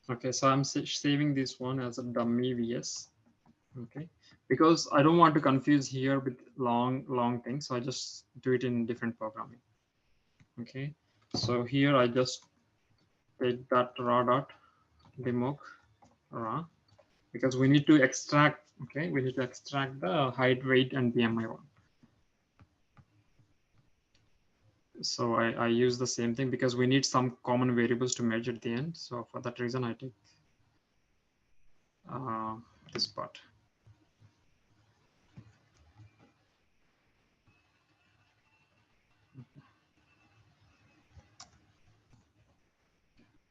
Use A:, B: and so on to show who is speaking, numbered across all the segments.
A: Okay, so I'm saving this one as a dummy VS. Okay, because I don't want to confuse here with long things, so I just do it in different programming. Okay, so here I just take that raw dot demog raw, because we need to extract. Okay, we need to extract the height, weight, and BMI one. So I use the same thing because we need some common variables to merge at the end. So for that reason, I take this part.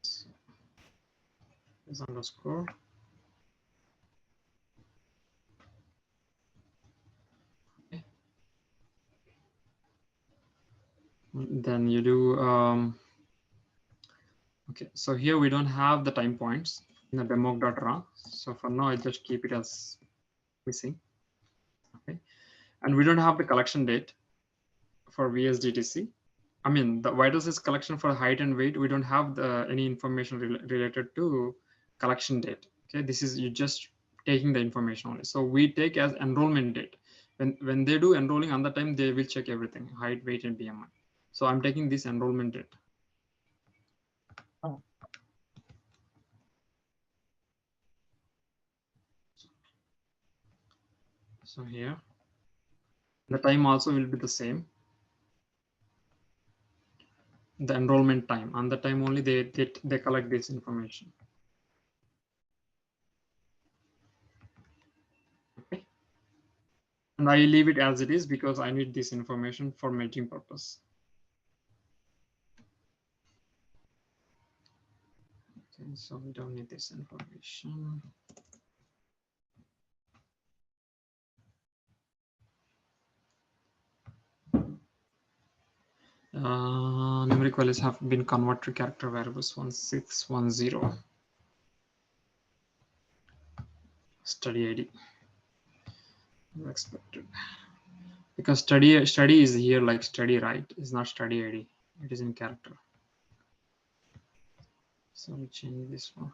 A: So this underscore. Okay. Then you do. Okay, so here we don't have the time points in the demo.raw. So for now, I just keep it as missing. Okay, and we don't have the collection date for VSDTC. I mean, the vital collection for height and weight, we don't have any information related to collection date. Okay, this is you just taking the information only. So we take as enrollment date. When they do enrolling on the time, they will check everything, height, weight, and BMI. So I'm taking this enrollment date. So here, the time also will be the same. The enrollment time, on the time only they collect this information. Okay, and I leave it as it is because I need this information for merging purpose. Okay, so we don't need this information. Numeric values have been converted to character variables 1610. Study ID expected, because study is here like study, right? It's not study ID, it is in character. So we change this one.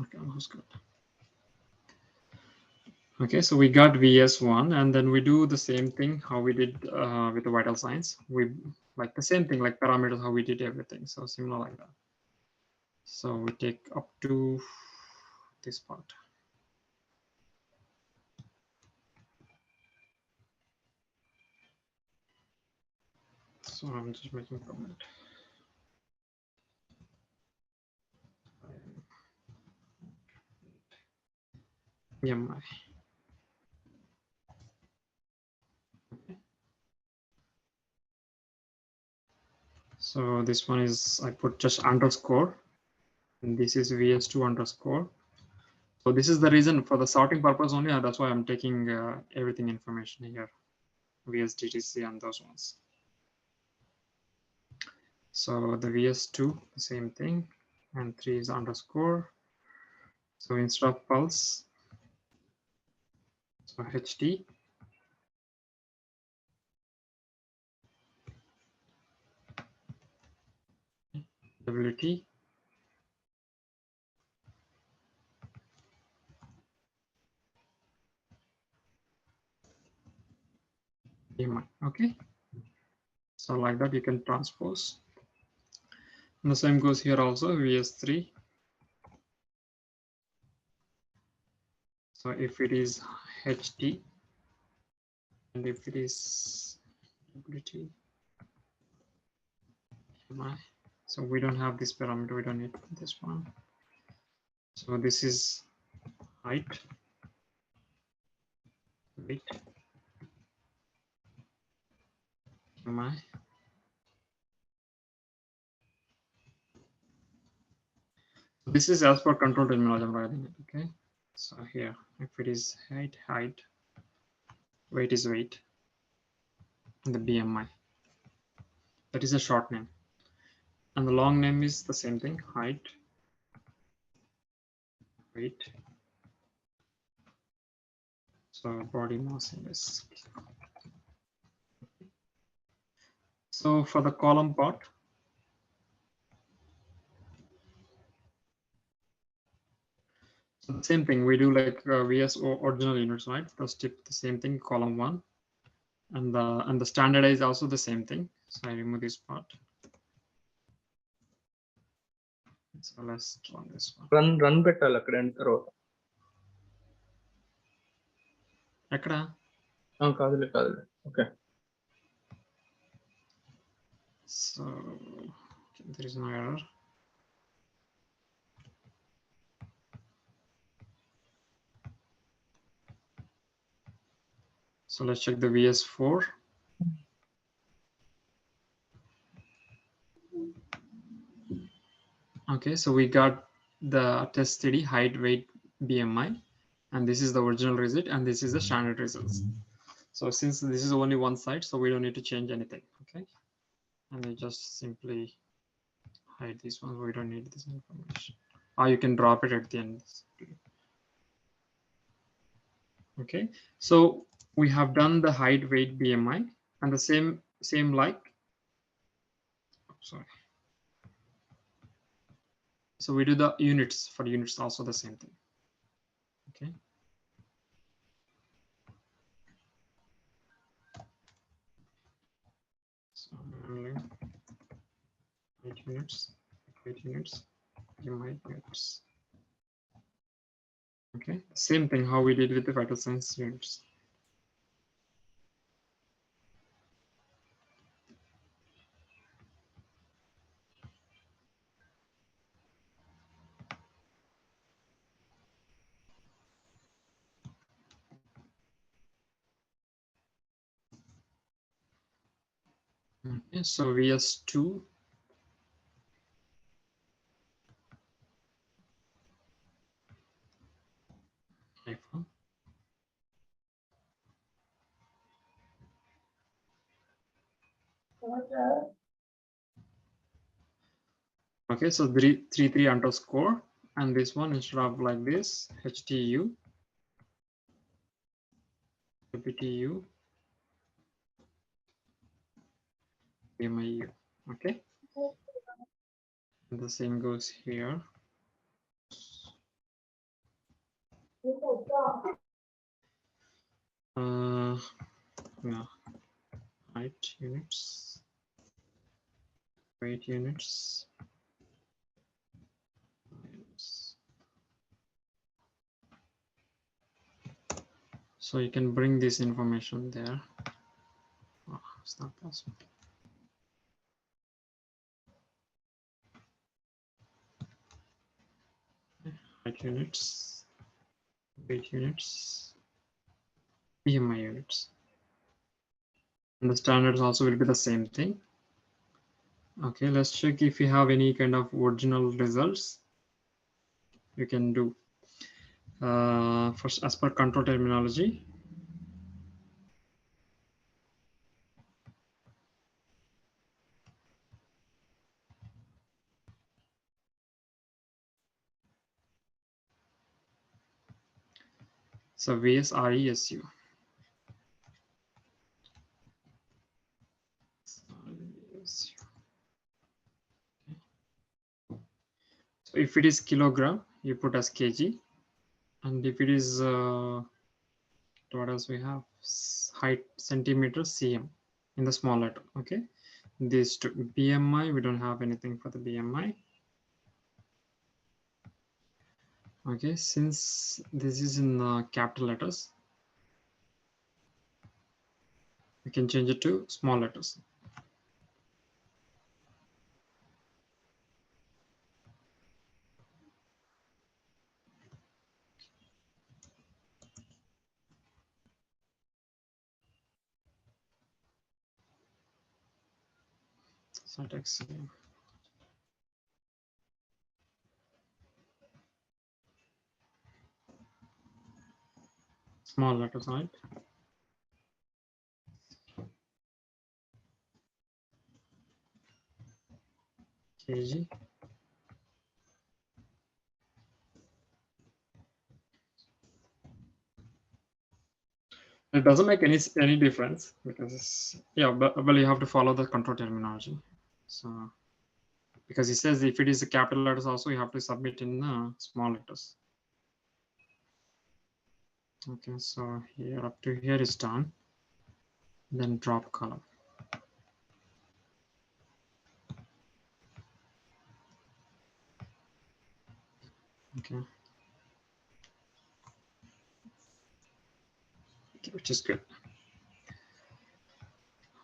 A: Okay, almost good. Okay, so we got VS1, and then we do the same thing how we did with the vital signs. We like the same thing, like parameters, how we did everything. So similar like that. So we take up to this part. So I'm just making a comment. BMI. Okay. So this one is, I put just underscore, and this is VS2 underscore. So this is the reason for the sorting purpose only, and that's why I'm taking everything information here, VSDTC and those ones. So the VS2, the same thing, and 3 is underscore. So instead of pulse, so HT. WT. BMI. Okay. So like that you can transpose. And the same goes here also, VS3. So if it is HT, and if it is WT, BMI. So we don't have this parameter, we don't need this one. So this is height, weight, BMI. This is as per control terminology I'm writing it, okay? So here, if it is height, height, weight is weight, and the BMI. That is a short name. And the long name is the same thing, height, weight. So body mass index. So for the column part, so the same thing we do like VS original units, right? First tip the same thing, column 1, and the standard is also the same thing. So I remove this part. So let's run this one.
B: run పెట్టాలి అక్కడ end తర్వాత.
A: ఎక్కడ?
B: కాదులే okay.
A: So there is no error. So let's check the VS4. Okay, so we got the test study height, weight, BMI, and this is the original result, and this is the standard results. So since this is only one side, so we don't need to change anything. Okay, and I just simply hide this one. We don't need this information. Or you can drop it at the end. Okay, so we have done the height, weight, BMI, and the same like. Sorry. So we do the units for units, also the same thing. Okay. So 8 units, 8 units, BMI units. Okay, same thing how we did with the vital signs units. Okay, so VS2. Okay, so 33 underscore, and this one instead of like this, HTU, BTU, BMIU. Okay, and the same goes here. No, height units, weight units. So you can bring this information there. Oh, it's not possible. Height units, weight units, BMI units. And the standards also will be the same thing. Okay, let's check if you have any kind of original results. You can do first as per control terminology. So VSRESU. So if it is kilogram, you put as kg, and if it is what else we have, height centimeter cm in the small letter. Okay, these two. BMI, we don't have anything for the BMI. Okay, since this is in capital letters, we can change it to small letters. Syntax. Small letters, right? kg. It doesn't make any difference because yeah, but well, you have to follow the control terminology. So because he says if it is a capital letters also you have to submit in small letters. Okay, so here up to here is done. Then drop column. Okay. Okay, which is good.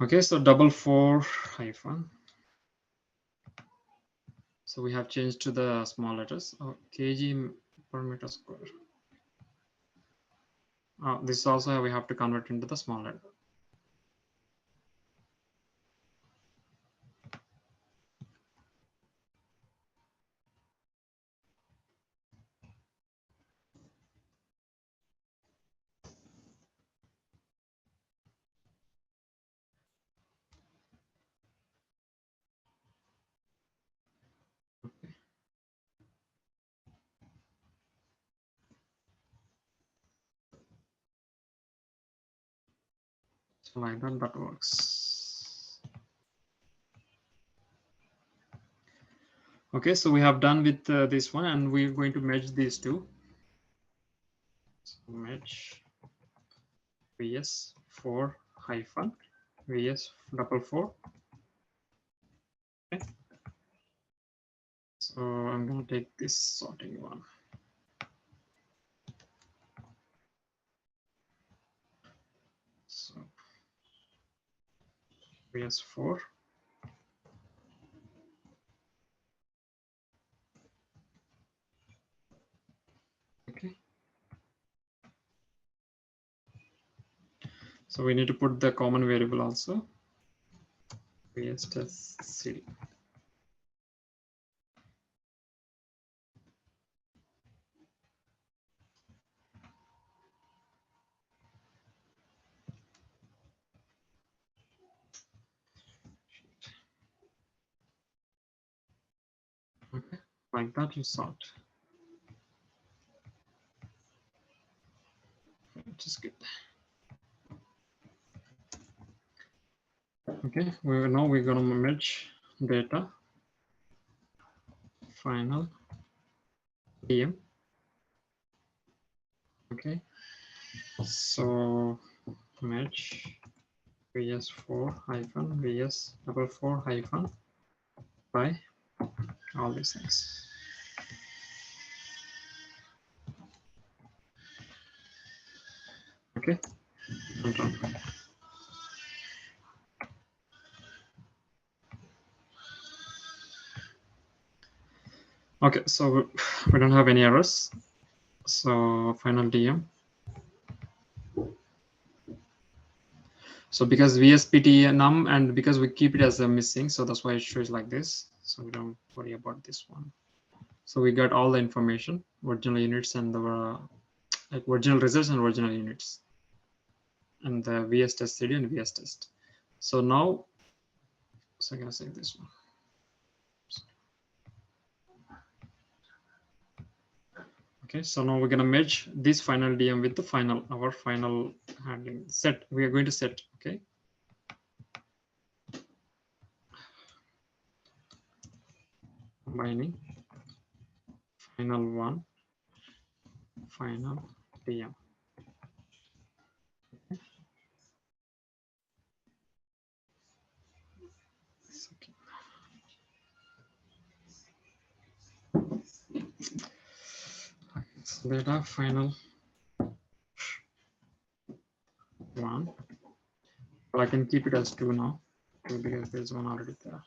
A: Okay, so 4 hyphen. So we have changed to the small letters. Kg per meter square. This also we have to convert into the small letter. So like that works. Okay, so we have done with this one, and we're going to merge these two. So merge VS4 hyphen VS4. Okay. So I'm going to take this sorting one. So VS4. Okay. So we need to put the common variable also. VS test CD. Okay, like that you sort. Which is good. Okay, now we're gonna merge data final DM. Okay, so merge VS4 hyphen VS4 hyphen by all these things. Okay, I'm done. Okay, so we don't have any errors. So final DM. So because VSPT num and because we keep it as a missing, so that's why it shows like this. So we don't worry about this one. So we got all the information, original units and the like original results and original units, and the VS test CD and VS test. So now, so I'm gonna say this one. Okay, so now we're gonna merge this final DM with the final, our final handling set. We are going to set, okay. Combining final one, final DM. Okay. So data final one, but I can keep it as 2 now because there's one already there.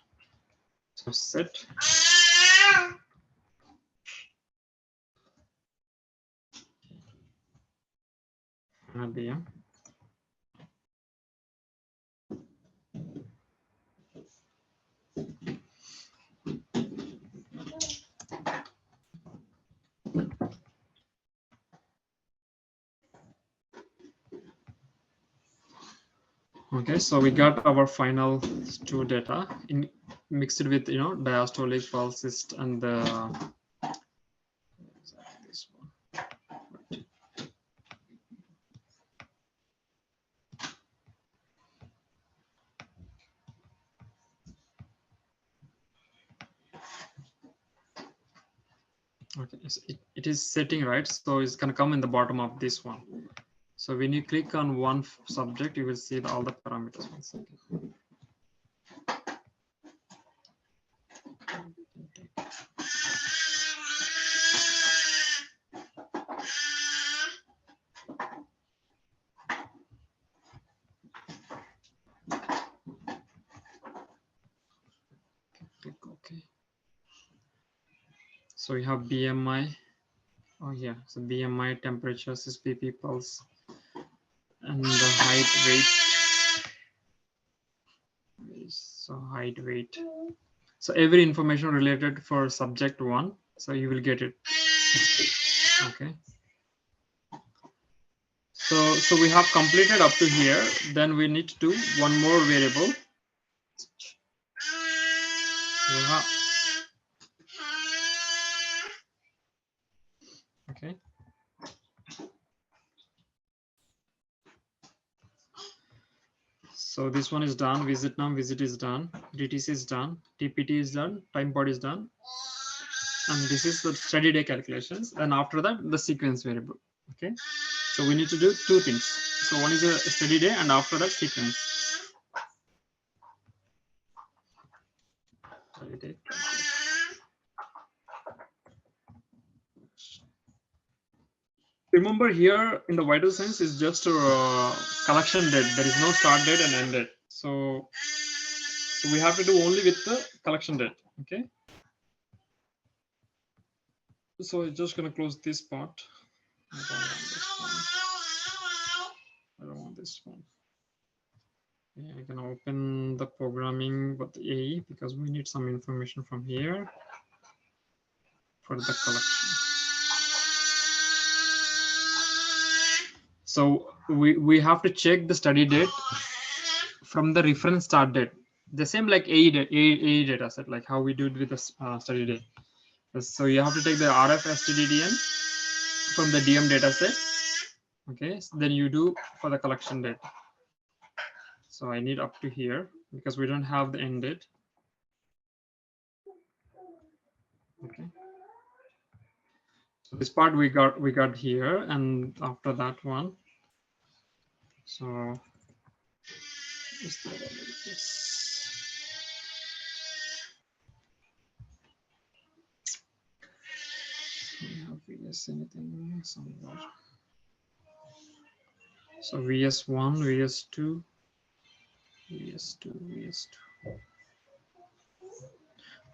A: So set DM. Okay, so we got our final 2 data in mixed with diastolic, pulsist, and this one. Okay, so it is setting, right? So it's going to come in the bottom of this one. So when you click on one subject, you will see all the parameters. 1 second. Click OK. So we have BMI. Oh yeah, so BMI, temperature, SPP, pulse, and the height, weight. So height, weight. So every information related for subject 1. So you will get it. Okay. So we have completed up to here. Then we need to do one more variable. Okay. So this one is done. Visit now. Visit is done. DTC is done. TPT is done. Time pod is done. And this is the study day calculations. And after that, the sequence variable. Okay. So we need to do 2 things. So one is a study day, and after that, sequence. Study day. Remember here in the vital signs is just a collection date. There is no start date and end date. So we have to do only with the collection date. Okay. So I'm just gonna close this part. I don't want this one. Yeah, I can open the programming with the AE because we need some information from here for the collection. So we have to check the study date from the reference start date. The same like AE data set, like how we do it with the study date. So you have to take the RF STDDN from the DM data set. Okay, so then you do for the collection date. So I need up to here because we don't have the end date. Okay. So this part we got here, and after that one. So is there already this? We have VS anything somewhere. So VS1, VS2, VS2, VS2.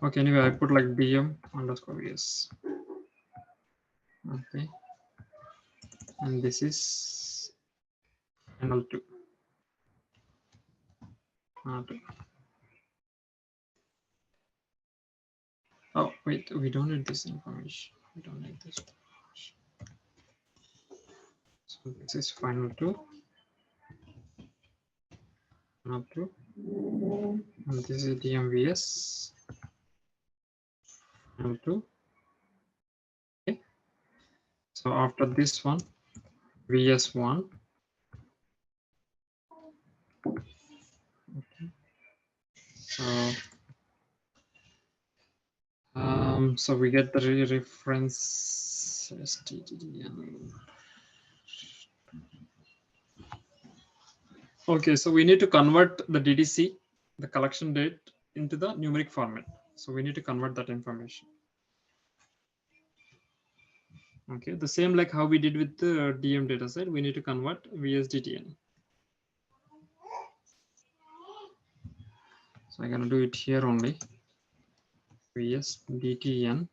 A: Okay, anyway, I put like DM underscore VS. Okay. And this is final 2. 2. Oh, wait, we don't need this information. We don't need this information. So this is final 2. Final 2. And this is DMVS. Final 2. Okay. So after this one, VS1. Okay. So we get the reference STDDN. Okay, so we need to convert the DDC, the collection date, into the numeric format. So we need to convert that information. Okay, the same like how we did with the DM dataset, we need to convert VSDTN. So I'm gonna do it here only. VSDTN.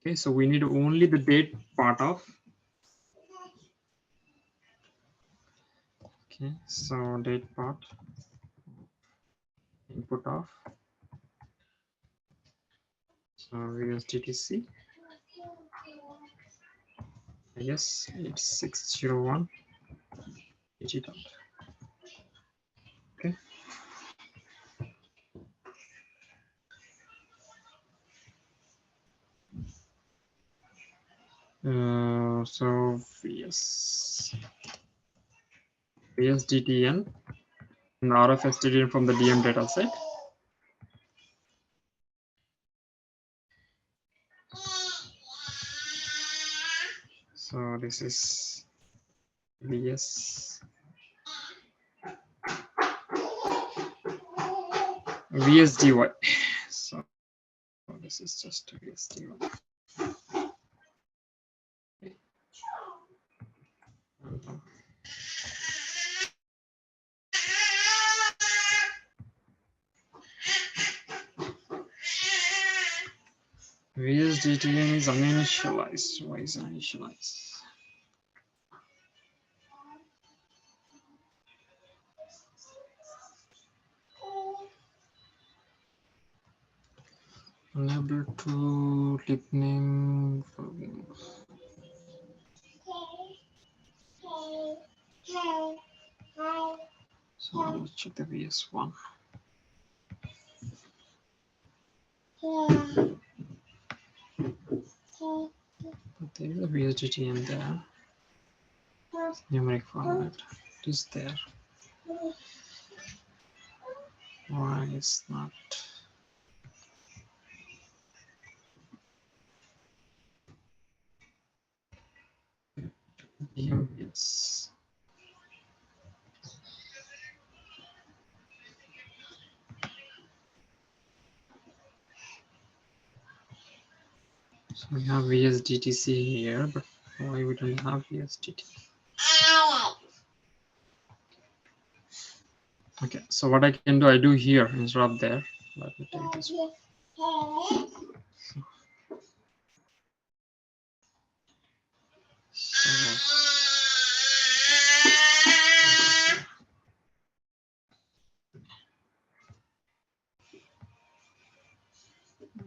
A: Okay, so we need only the date part of. Okay, so date part, input of. So VSDTC. Yes, it's 601. Okay. So VSDTN and RF STDN from the DM dataset. So this is VS VSDY. So this is just VSDY. VSDTM is uninitialized. Why is initialized? Unable to lib name. So let's check the VS1. But there is a VSDTM there. Numeric format. It is there. Why is not? Yes. So we have VSDTC here, but why we don't have VSDT? Okay, so what I can do, I do here instead of there. Let me take this one.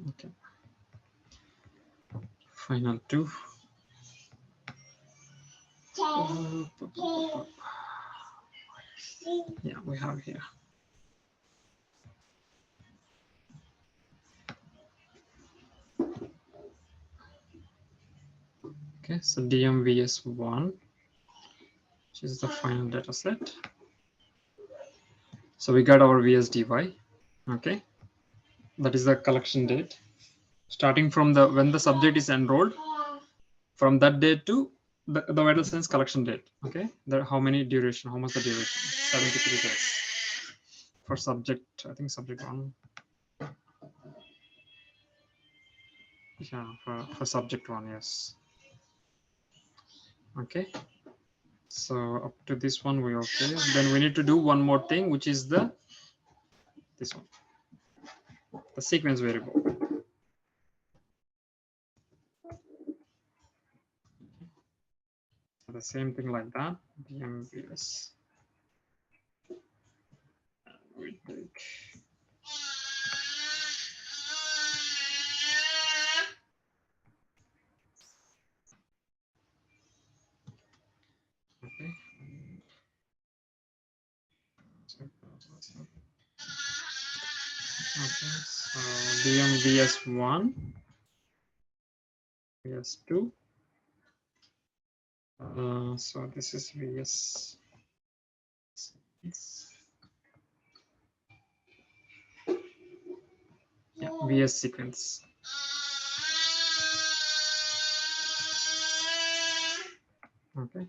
A: Okay. Final two. Yeah, we have here. Okay, so DMVS1, which is the final data set. So we got our VSDY. Okay, that is the collection date. Starting from the when the subject is enrolled, from that date to the vital signs collection date. Okay, there how many duration? How much the duration? 73 days for subject. I think subject one. Yeah, for subject one, yes. Okay, so up to this one we okay. Then we need to do one more thing, which is this one, the sequence variable. The same thing like that. DMVS. We take. Okay. Okay, so DMVS1, VS2. So this is VS. Yeah, VS sequence. Okay.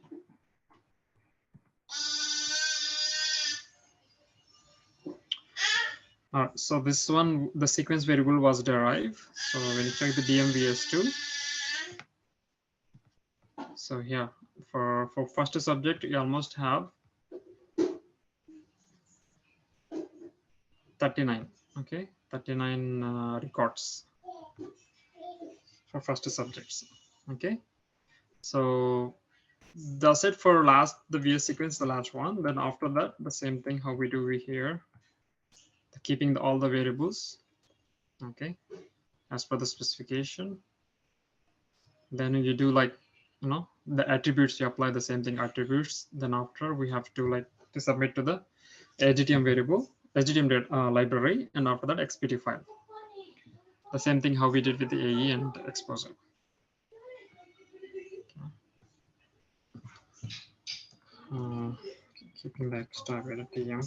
A: So this one, the sequence variable was derived. So when you check the DMVS2, so here for first subject, you almost have 39. Okay, 39 records for first subjects. Okay, so that's it for the VS sequence, the last one. Then after that, the same thing how we do here, keeping all the variables. Okay, as per the specification. Then you do like, the attributes, you apply the same thing attributes. Then after we have to submit to the SDTM variable, SDTM library, and after that XPT file. The same thing how we did with the AE and exposure. Keeping the extra TM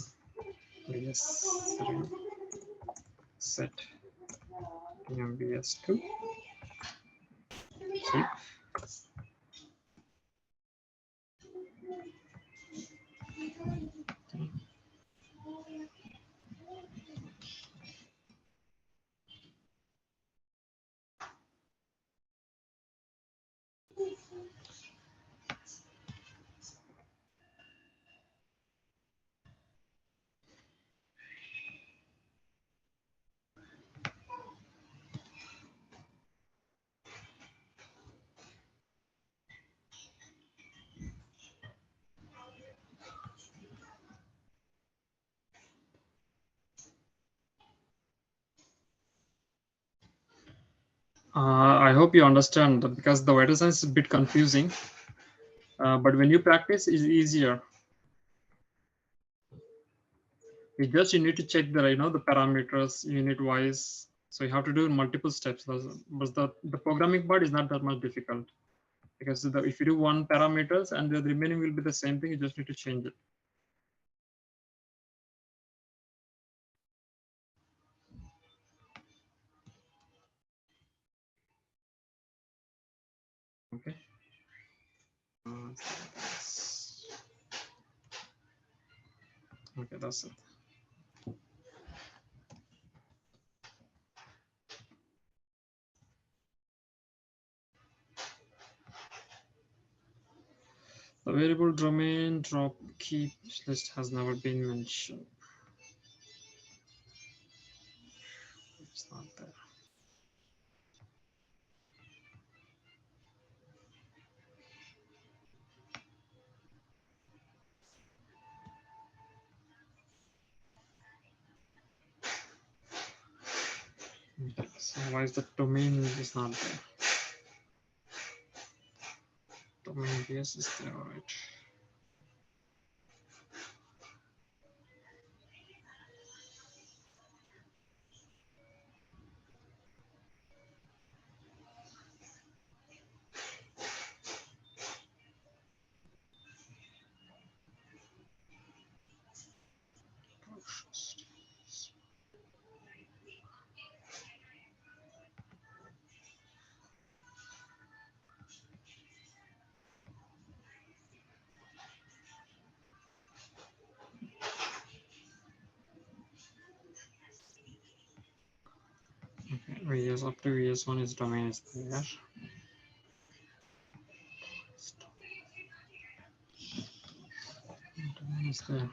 A: VS set TM VS2. Keep. I hope you understand that, because the vital signs is a bit confusing, but when you practice, it's easier. You need to check the the parameters unit wise. So you have to do multiple steps. But the programming part is not that much difficult, because if you do one parameters and the remaining will be the same thing, you just need to change it. Okay. Okay, that's it. The variable domain drop keep list has never been mentioned. It's not there. Okay, so why is the domain is not there? Domain VS is there, all right. Okay, VS up to VS1 is domain is there. Domain is there.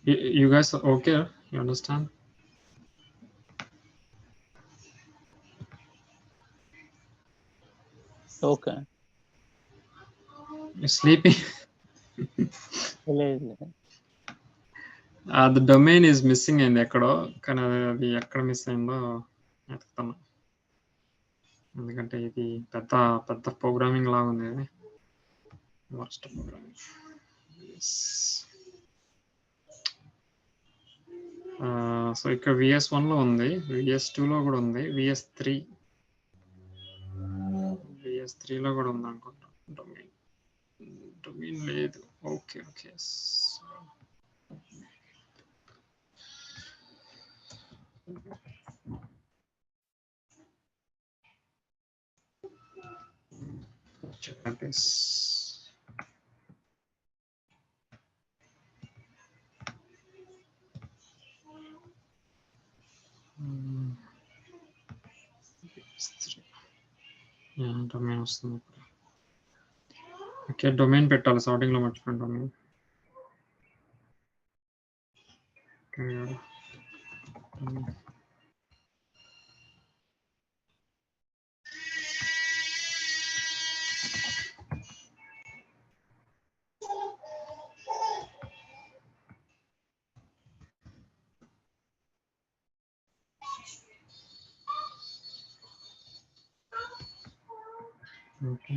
A: You guys are okay? You understand?
B: Okay.
A: You sleeping?
B: లేదు.
A: The domain is missing in ఎక్కడో, కానీ అది ఎక్కడ miss అయిందో వెతుకుతాను. ఎందుకంటే ఇది పెద్ద పెద్ద ప్రోగ్రామింగ్ లాగా ఉంది ఇది. Worst programming. సో ఇక్కడ VS1 లో ఉంది, VS2 లో కూడా ఉంది, VS3 లో కూడా ఉంది అనుకుంటా. డొమైన్ లేదు. Okay okay. Check this. Domain వస్తుంది. ఓకే, డొమైన్ పెట్టాలి. సార్టింగ్ లో మర్చిపోయాను డొమైన్. ఓకే.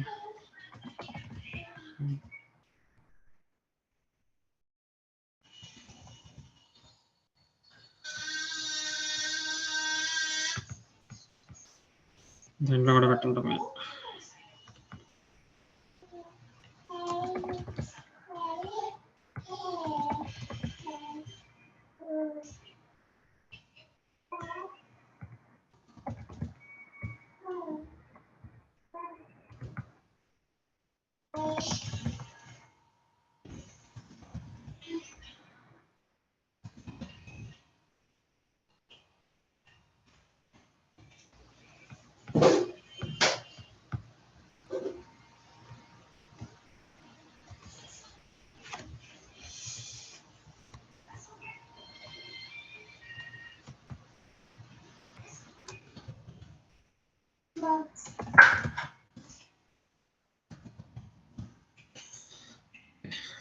A: దీంట్లో కూడా పెట్టాలి domain.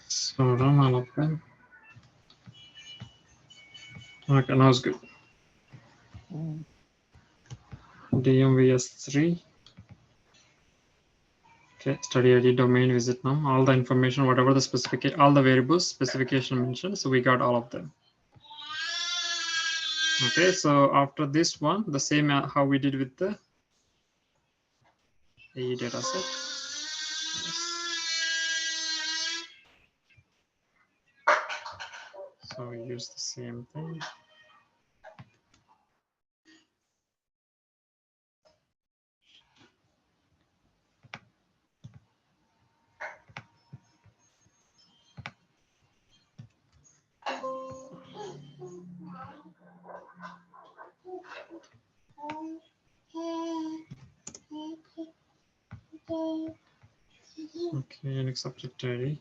A: So run all of them. Okay, now it's good. DMVS3. Okay, study ID, domain, visit num, all the information, whatever the specification, all the variables specification mentioned. So we got all of them. Okay, so after this one, the same how we did with the AE data set. So we use the same thing. Okay, Unix subject ID.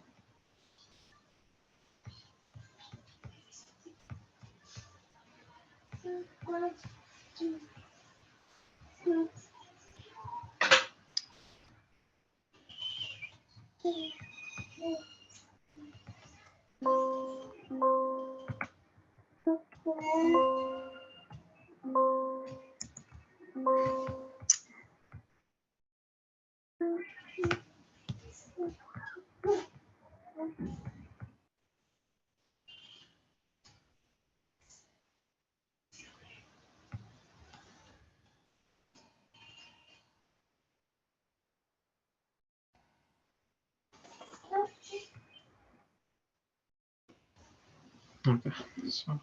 A: Okay, so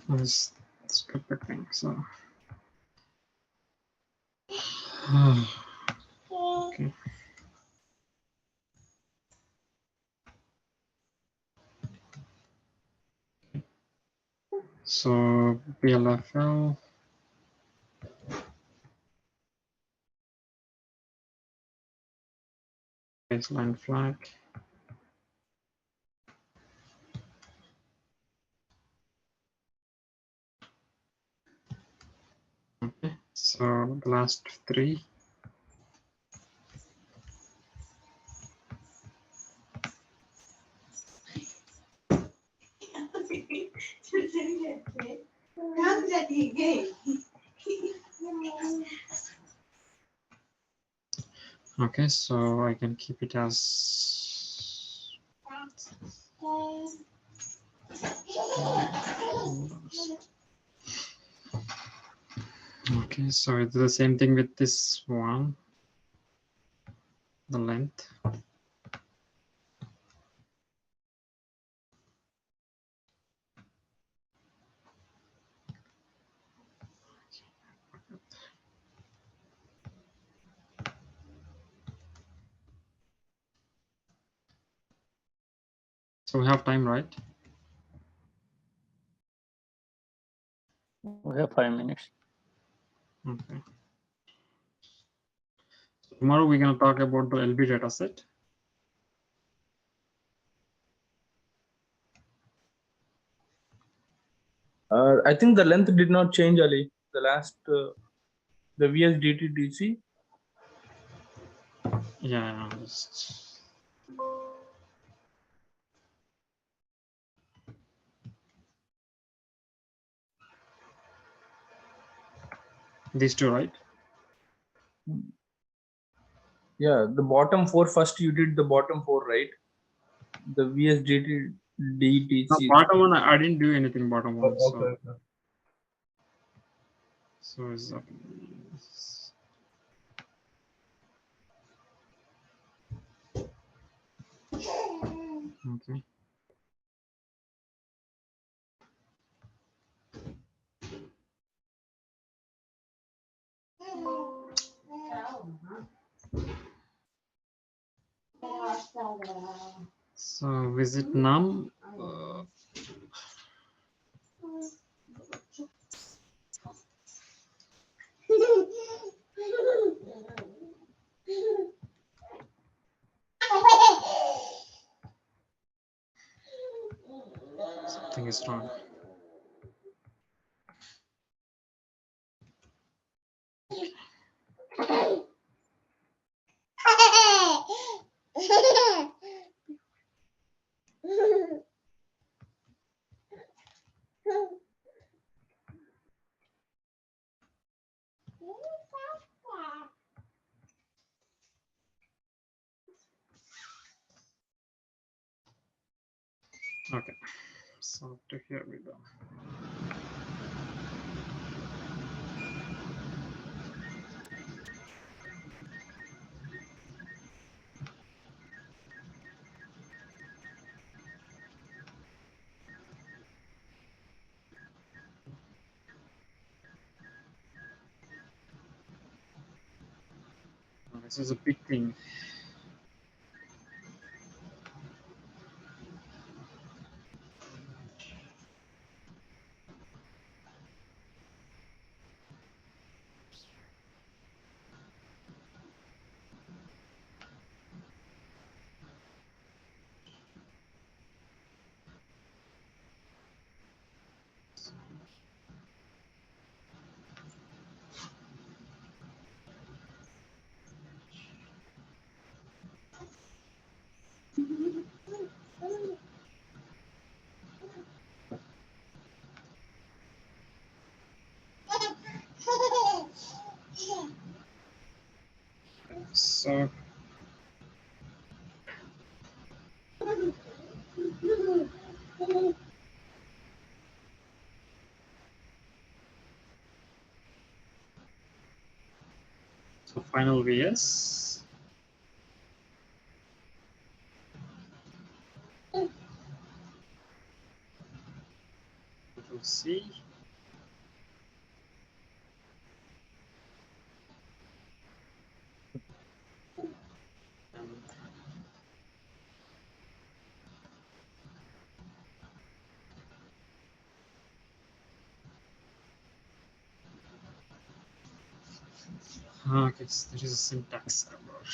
A: this stupid thing. So okay. So BLFL. Baseline flag. Okay, so the last three. Okay, so I can keep it as okay, so it's the same thing with this one, the length. So we have time, right?
C: We have 5 minutes.
A: Okay. So tomorrow we're going to talk about the LB dataset.
B: I think the length did not change, Ali. The last, the VSDT DC.
A: Yeah, just... these two, right?
B: Yeah, the bottom four first. You did the bottom four, right? The VSDT DTC.
A: The bottom one, I didn't do anything. Bottom one,
B: Oh, okay.
A: so it's okay. So visit num. something is wrong. Okay, so to here we go. This is a big thing. So final VS. Control C. Okay, so there is a syntax error.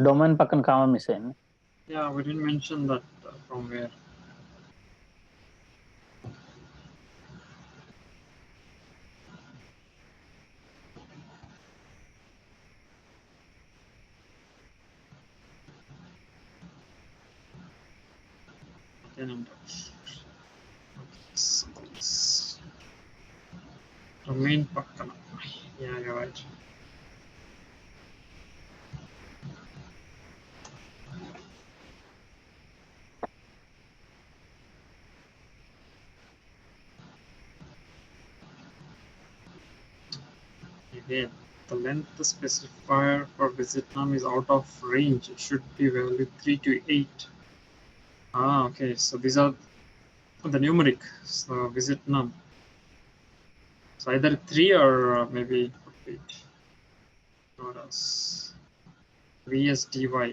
C: Domain పక్కన comma miss అయింది.
A: Yeah, we didn't mention that from where. Domain pakkana. Yeah, you're right. Again, the length specifier for Vietnam is out of range. It should be value 3 to 8. Ah, okay. So these are the numeric. So Vietnam. So either 3 or maybe 8. What else? VSDY.